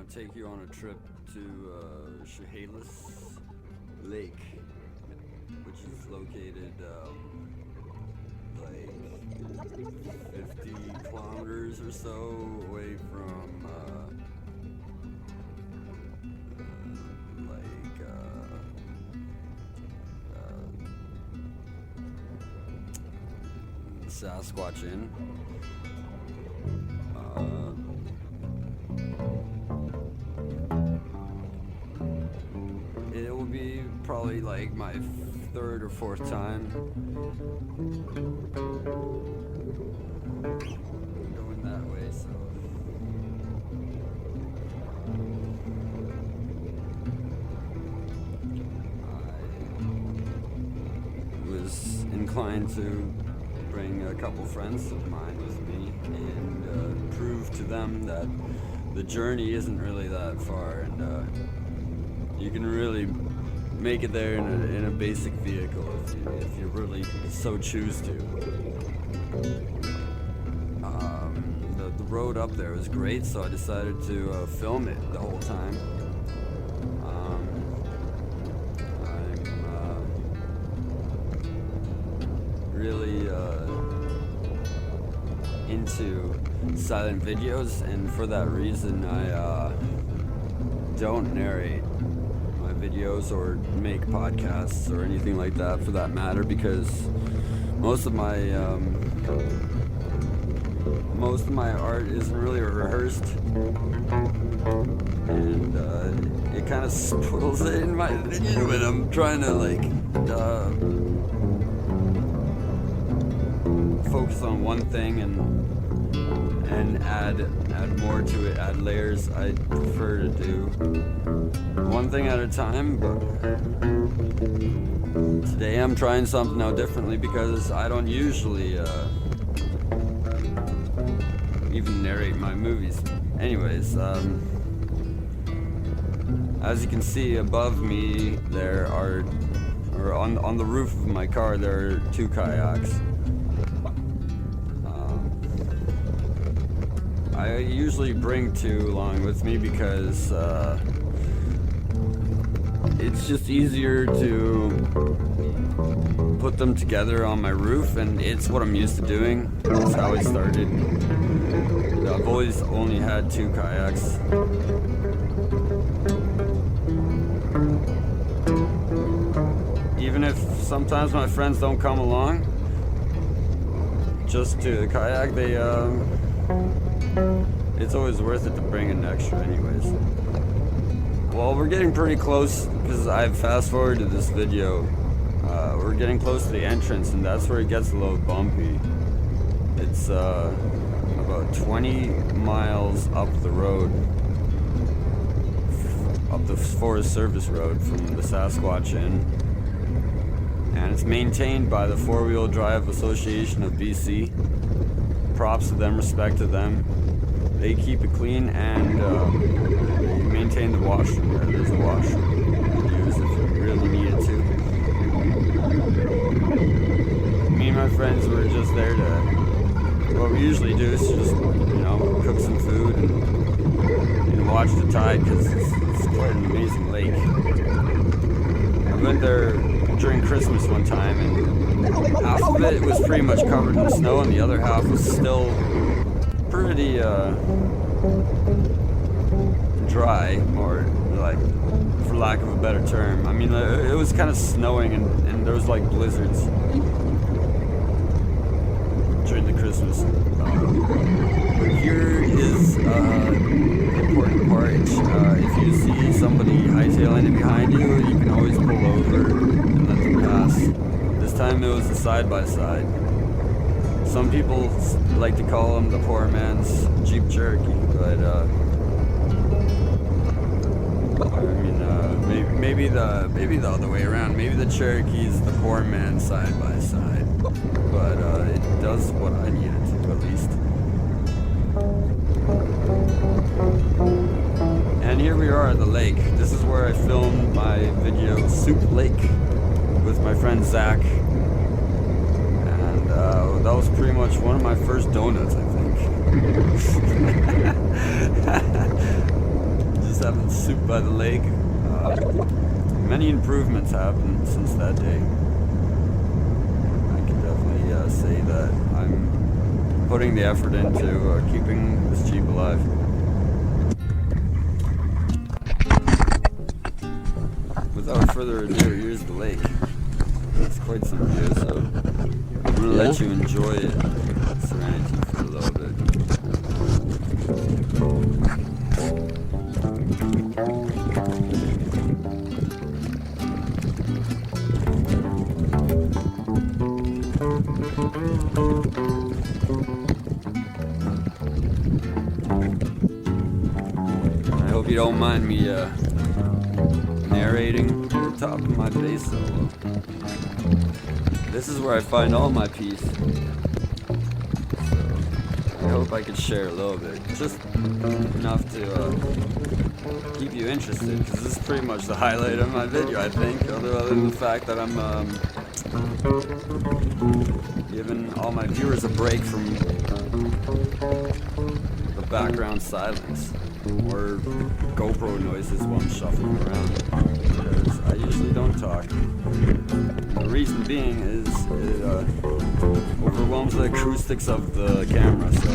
take you on a trip to Chehalis Lake, which is located like 50 kilometers or so away from Sasquatch Inn. It will be probably like my third or fourth time going that way, so I was inclined to bring a couple friends of mine with me and prove to them that the journey isn't really that far, and you can really make it there in a basic vehicle if you really so choose to. The road up there was great, so I decided to film it the whole time. Really into silent videos, and for that reason I don't narrate my videos or make podcasts or anything like that, for that matter, because most of my art isn't really rehearsed, and it kind of spoils it, in my opinion, when I'm trying to focus on one thing and add more to it, add layers. I prefer to do one thing at a time, but today I'm trying something out differently because I don't usually even narrate my movies. Anyways, as you can see above me, there are, or on the roof of my car, there are two kayaks. I usually bring two along with me because it's just easier to put them together on my roof, and it's what I'm used to doing. That's how I started. I've always only had two kayaks. Even if sometimes my friends don't come along just to kayak, it's always worth it to bring an extra anyways. Well, we're getting pretty close, because I've fast forwarded this video. We're getting close to the entrance, and that's where it gets a little bumpy. It's about 20 miles up the road, up the Forest Service Road from the Sasquatch Inn, and it's maintained by the Four-Wheel Drive Association of BC. Props to them, respect to them. They keep it clean, and they maintain the washroom there. There's a washroom you can use if you really needed to. Me and my friends were just there to, what we usually do is just, cook some food and watch the tide, because it's quite an amazing lake. I went there during Christmas one time, and half of it was pretty much covered in snow, and the other half was still pretty dry, or for lack of a better term. I mean, it was kind of snowing, and there was like blizzards during the Christmas. But here is the important part. If you see somebody hightailing it behind you, you can always pull over and let them pass. This time it was a side-by-side. Some people like to call them the poor man's Jeep Cherokee, but maybe the other way around. Maybe the Cherokee is the poor man's side-by-side, but it does what I need it to, at least. And here we are at the lake. This is where I filmed my video Soup Lake with my friend Zach. And that was pretty much one of my first donuts, I think. just having soup by the lake. Many improvements happened since that day. I can definitely say that I'm putting the effort into keeping this Jeep alive. Without further ado, here's the lake. It's quite some view, so I'm gonna let you enjoy it, serenity, for a little bit. I hope you don't mind me narrating the top of my bass solo. This is where I find all my peace. So I hope I could share a little bit, just enough to keep you interested, because this is pretty much the highlight of my video, I think, other than the fact that I'm giving all my viewers a break from the background silence or GoPro noises while I'm shuffling around, because I usually don't talk. The reason being is it overwhelms the acoustics of the camera, so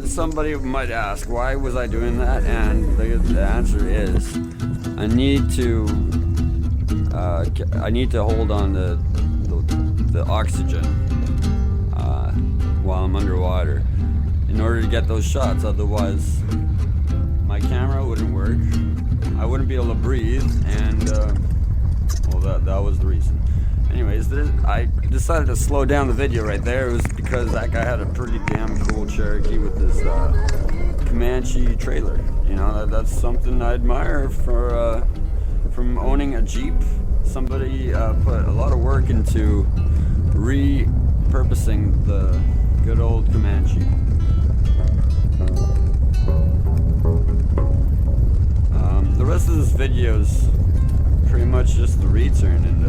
somebody might ask, why was I doing that? And the answer is, I need to hold on to the oxygen while I'm underwater in order to get those shots. Otherwise, my camera wouldn't work. I wouldn't be able to breathe, and well, that was the reason. Anyways, I decided to slow down the video right there. It was because that guy had a pretty damn cool Cherokee with this Comanche trailer. You know, that's something I admire from owning a Jeep. Somebody put a lot of work into repurposing the good old Comanche. The rest of this video is pretty much just the return, and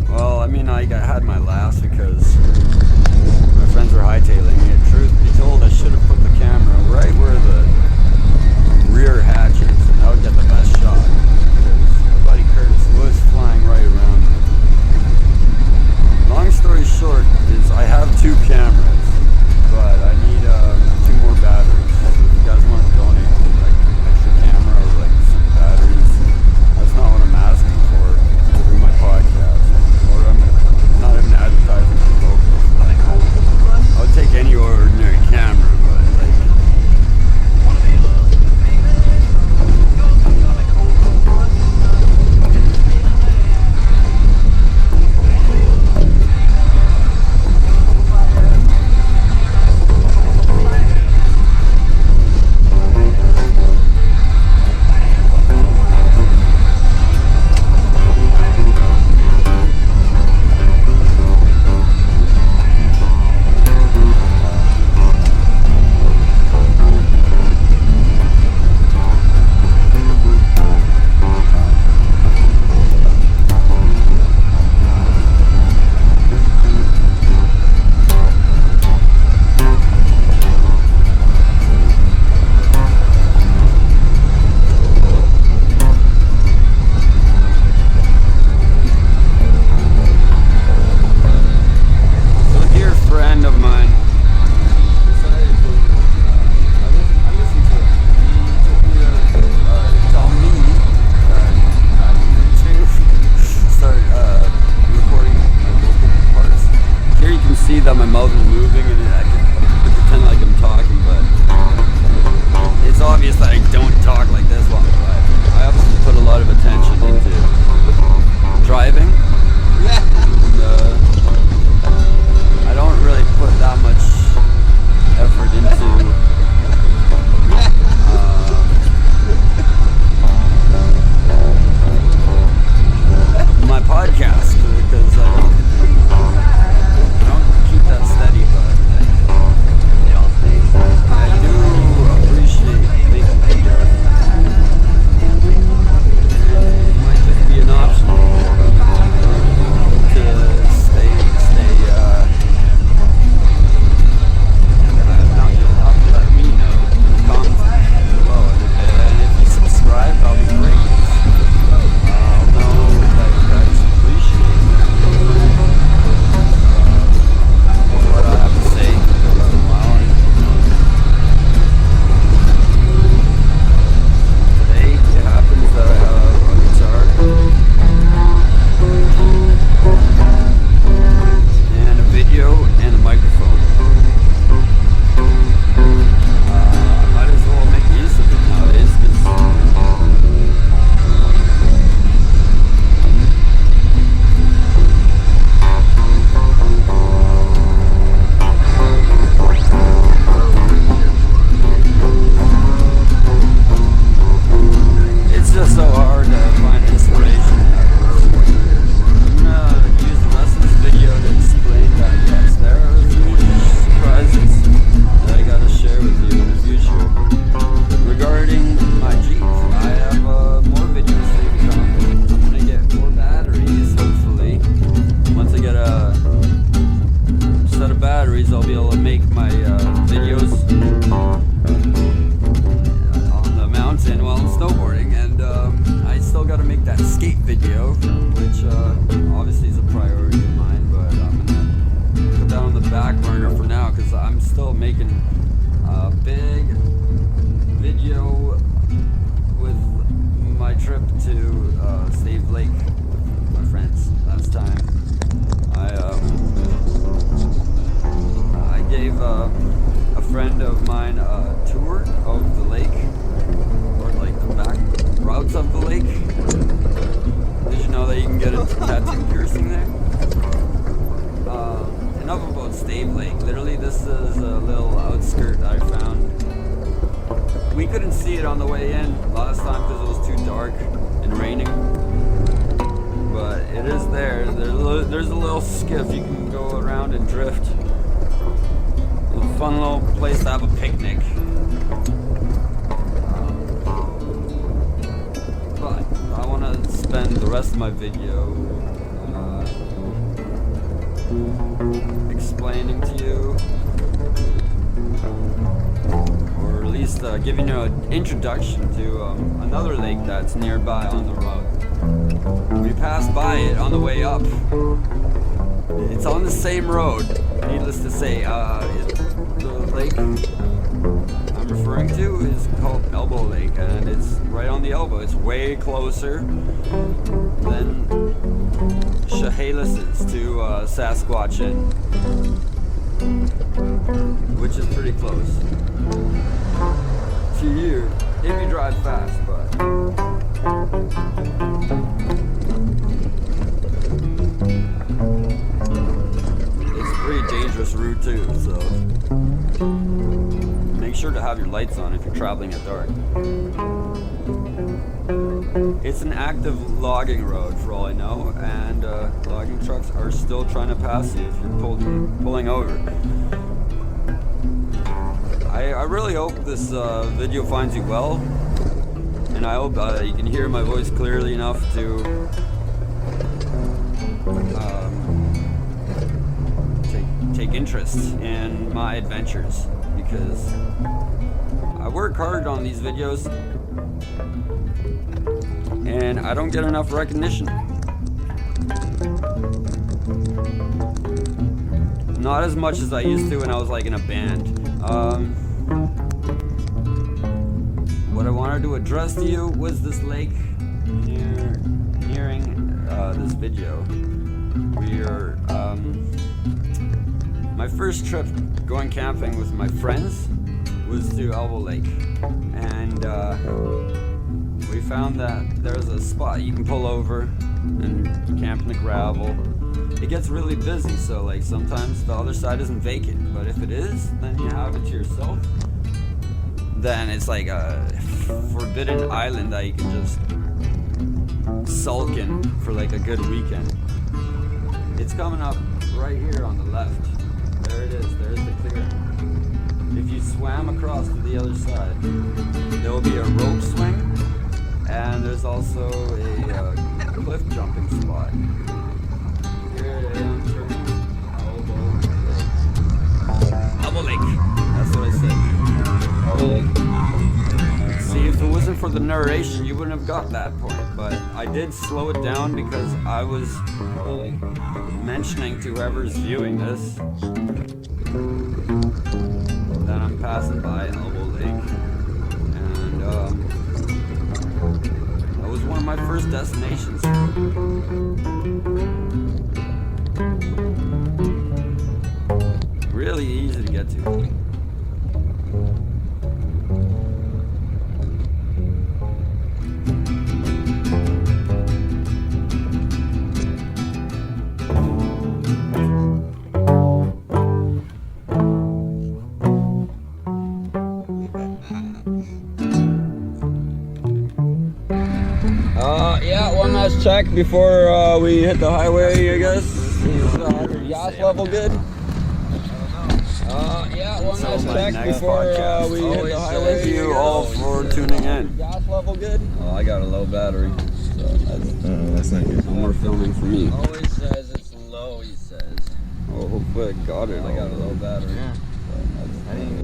well, I mean, I had my laughs because my friends were hightailing it. Truth be told, I should have put the camera right where the rear hatch is, and that would get the best shot, because my buddy Curtis was flying right around me. Long story short is I have 2 cameras, but I need 2 more batteries. So if you guys want to donate like an extra camera or like some batteries, that's not what I'm asking for through my podcast. I'm not even advertising for GoPro. Like, I would take any ordinary camera, but like, that my mouth is moving and I can pretend like I'm talking, but it's obvious that I don't talk like this while I'm driving. I obviously put a lot of attention into driving. And, I don't really put that much effort into my podcast because I don't keep that steady, but I do appreciate making videos. It might just be an option to stay you'll have to let me know in the comments below, and if you subscribe, that'll be great. I'll know that you guys appreciate what I have to say once in a while. Today it happens that I have a guitar and a video and a microphone. I might as well make use of it nowadays because it's just so hard to find inspiration nowadays. I'm gonna use the rest of this video to explain that yes, there are huge surprises that I gotta share with you in the future regarding my Jeep. I have more videos to come. I'm gonna get more batteries, hopefully. Once I get a set of batteries, I'll be able to make my videos on the mountain while I'm snowboarding. And I still gotta make that skate video, which obviously is a priority of mine, but I'm gonna put that on the back burner for now because I'm still making a big video with my trip to Chehalis Lake with my friends last time. I gave a friend of mine a tour of the lake, or like the back routes of the lake. Did you know that you can get a tattoo piercing there? Enough about Chehalis Lake. Literally, this is a little outskirt I found. We couldn't see it on the way in last time because it was too dark and raining. But it is there. There's a little skiff you can go around and drift. It's a fun little place to have a picnic. But I want to spend the rest of my video explaining to you, or at least giving you an introduction to another lake that's nearby on the road. We passed by it on the way up. It's on the same road. Needless to say, the lake I'm referring to is called Elbow Lake, and it's right on the elbow. It's way closer than Chehalis is to Saskatchewan, which is pretty close to you if you drive fast, but it's a pretty dangerous route too, so make sure to have your lights on if you're traveling at dark. It's an active logging road for all I know, and logging trucks are still trying to pass you if you're pulling over. I really hope this video finds you well, and I hope you can hear my voice clearly enough to take interest in my adventures, because I work hard on these videos and I don't get enough recognition. Not as much as I used to when I was like in a band. What I wanted to address to you was this lake nearing this video. We are My first trip going camping with my friends was to Elbow Lake, and we found that there's a spot you can pull over and camp in the gravel. It gets really busy, so like sometimes the other side isn't vacant, but if it is, then you have it to yourself. Then it's like a forbidden island that you can just sulk in for like a good weekend. It's coming up right here on the left. There it is, there's the clearing. If you swam across to the other side, there will be a rope swing, and there's also a cliff jumping spot. Here I am turning Elbow Lake. That's what I said. Elbow Lake. See, if it wasn't for the narration, you wouldn't have got that point, but I did slow it down because I was mentioning to whoever's viewing this that I'm passing by Elbow Lake, and that was one of my first destinations. Really easy to get to. Yeah, one last check before we hit the highway, I guess. Is gas level good? Yeah, one last check before we hit the highway. Thank you all for tuning in. Gas level good? Oh, I got a low battery. So that's not good. No more filming for me. Always says it's low, he says. Oh, hopefully I got it. I got a low battery. Yeah. So